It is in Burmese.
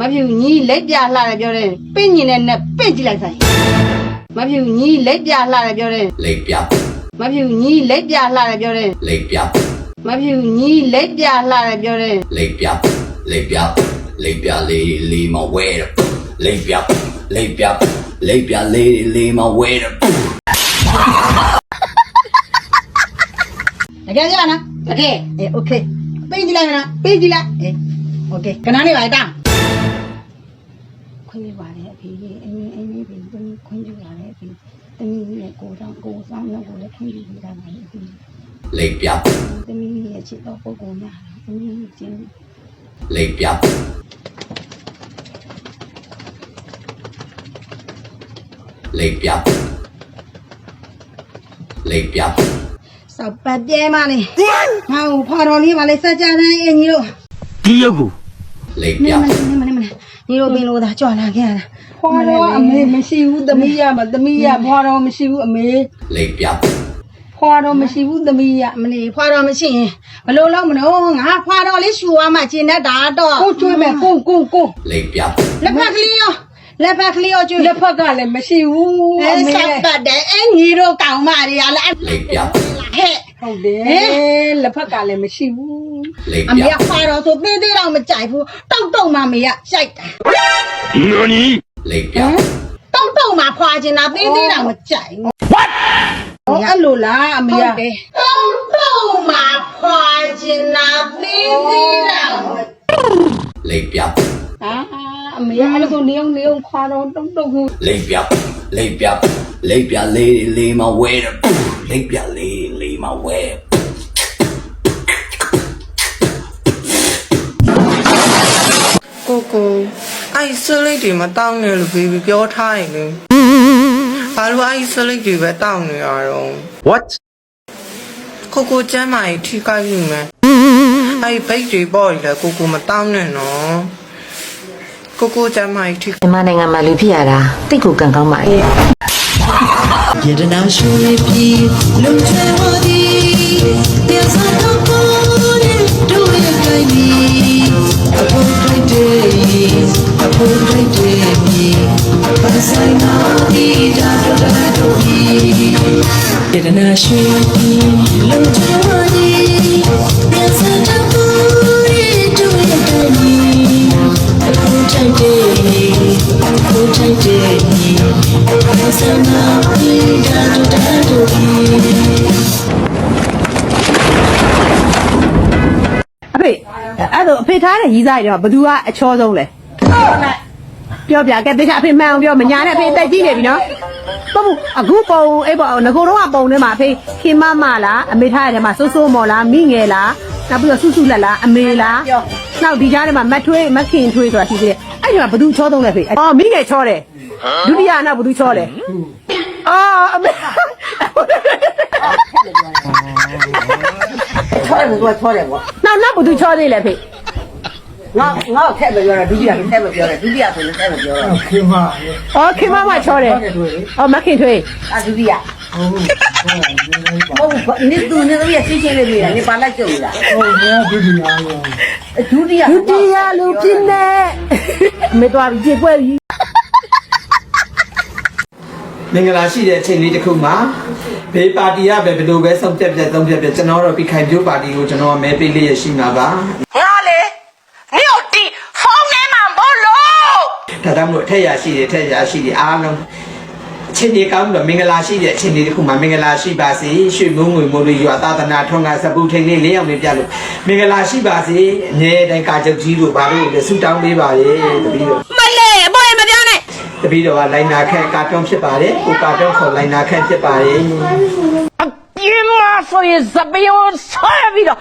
မဖြူညီလက်ပြလှတယ်ပြောတယ်ပင့်ညင်နဲ့ပင့်ကြည့်လိုက်ဆိုင်မဖြူညီလက်ပြလှတယ်ပြောတယ်လက်ပြမဖြူညီလက်ပြလှတယ်ပြောတယ်လက်ပြမဖြူညီလက်ပြလှတယ်ပြောတယ်လက်ပြလက်ပြလက်ပြလေးမဝဲတယ်လက်ပြလက်ပြလက်ပြလေးမဝဲတယ်တကယ်ကြနော်တကယ်โอเคပင့်ကြည့်လိုက်နော်ပင့်ကြည့်လိုက်โอเคခဏနေပါတောင်းခွင့်ပြပါတယ်အဖေအင်းဖေတမီးခွင့်ပြပါတယ်အဖေတမီးရဲ့ကိုဆောင်တော့ကိုလည်းခွင့်ပြတာပါအဖေလက်ပြတမီးရဲ့ချစ်တော့ပုဂ္ဂိုလ်များတမီးချင်းလက်ပြလက်ပြလက်ပြစောက်ပတ်ပြဲမလေးငါ့ကိုဖော်တော်လေးပါလေစကြတဲ့အင်ကြီးတို့ဒီရုပ်ကိုလက်ပြညီတို့ပင်လို့သာကြွလာခဲ့ရတာဖွာတော့အမေမရှိဘူးသမီးရမသမီးရဖွာတော့မရှိဘူးအမေလက်ပြဖွာတော့မရှိဘူးသမီးရမနေဖွာတော့မရှိရင်ဘလို့လုံးမလို့ငါဖွာတော့လေးရှူသွားမှကျင်တတ်တာတော့ကိုကျွေးမယ်ကိုလက်ပြလက်ဖက်ကလေးရောလက်ဖက်ကလေးရောကျွေးလက်ဖက်ကလည်းမရှိဘူးအမေစောက်ပတ်တဲ့အင်ကြီးတို့ကောင်းမတွေကလည်းလက်ပြဟဲ့ဟုတ်တယ်လက်ဖက်ကလည်းမရှိဘူးအမေကဖွာတော့ဆိုသေးသေးတော့မကြိုက်ဘူးတုတ်မှမေကရှိုက်တာနော်နီလက်ပြတုတ်မှဖွာချင်တာသေးသေးတော့မကြိုက်ဘူး what အဲ့လိုလားအမေကတုတ်မှဖွာချင်တာသေးသေးတော့လက်ပြအမေအဲ့လိုဆိုနေအောင်ခွာတော့တုတ်ခုလက်ပြလေးမဝဲလက်ပြလေးမဝဲကိုအဲ့ဆလိတ်တွေမတောင်းနဲ့လို့ဘေဘီပြောထားရင်လေဘာလို့အဲ့ဆလိတ်တွေပဲတောင်းနေရတော့ what ကိုကျမ်းမာရေးထိခိုက်ပြီမယ်အဲ့ဘိတ်တွေပေါ့လေကိုမတောင်းနဲ့နော်ကိုကျမ်းမာရေးထိမြန်မာနိုင်ငံမှာလူဖြစ်ရတာတိတ်ကိုကံကောင်းပါရဲ့ယတနာရှိပြီလုံချေဝဒီပြန်စားတော့ကိုတို့ရဲ့ကိုင်းဒီအဖို့ထိုက်တယ်ဘာဆိုင်နာဒီတာတို့ယတနာရှိပြီလုံချေဝဒီပြန်စားတော့ကိုတို့ရဲ့ကိုင်းဒီအဖို့ထိုက်တယ်ဘာဆိုင်နာဒီတာတို့အဖေအဲ့တော့အဖေထားတဲ့ရီးစားတွေတော့ဘသူကအချောဆုံးလဲပြောပြကဲတခြားအဖေမှန်အောင်ပြောမညာနဲ့အဖေအသက်ကြီးနေပြီနော်တော့အခုပုံအဲ့ပေါ့ငကိုတော့ကပုံထဲမှာအဖေခင်မလားအမေထားတဲ့ထဲမှာစိုးစိုးမော်လားမိငယ်လားနောက်ပြီးတော့စုလက်လားအမေလားနောက်ဒီကြားထဲမှာမခင်ထွေးဆိုတာရှိသေးတယ်အဲ့ဒီမှာဘသူချောဆုံးလဲဖေအော်မိငယ်ချောတယ်ဒုတိယနောက်ဘသူချောတယ်အော်အမေချောတယ်ဘူးကချောတယ်ပေါ့နောက်ဘသူချောသေးလဲဖေငါခက်ပဲပြောတာဒုတိယခက်ပဲပြောတယ်ဒုတိယဆိုလည်းခက်ပဲပြောတာခင်မချောတယ်မခင်ထွေးဒုတိယဟုတ်နေသူနေတော့ရချင်းချင်းလေးတွေ့တာနေပါလိုက်ကြုံလားဟုတ်ကဲ့ဒုတိယလူပြင်းနေမေတော်ကြီးပွဲကြီးမင်္ဂလာရှိတဲ့အချိန်လေးတစ်ခုမှာဘေးပါတီကပဲဘယ်လိုပဲဆုံးဖြတ်ကျွန်တော်တော့ပြီးခိုင်ပြိုးပါတီကိုကျွန်တော်မဲပေးလေးရရှိမှာပါငါလေမြို့တီဖုန်းထဲမှာမို့လို့ဒါကြောင့်မို့ထက်ရရှိတယ်အားလုံးအချိန်ကြီးကောင်းတော့မင်္ဂလာရှိတဲ့အချိန်လေးတစ်ခုမှာမင်္ဂလာရှိပါစေရွှေမုံငွေမိုးလေးရွာသာသနာထွန်းကစပူထိန်လေး၄ယောက်နေပြလို့မင်္ဂလာရှိပါစေအမြဲတမ်းကာချုပ်ကြီးတို့ဘာလို့လဲဆူတောင်းပေးပါလေတပီးတို့မလေးအပေါ်မပြောနဲ့တပီးတော်ကလိုင်နာခန့်ကာတွန်းဖြစ်ပါတယ်ကိုကာတွန်းခေါ်လိုင်နာခန့်ဖြစ်ပါတယ်အပြင်းမဆိုရင်စပယုံဆွဲပြီးတော့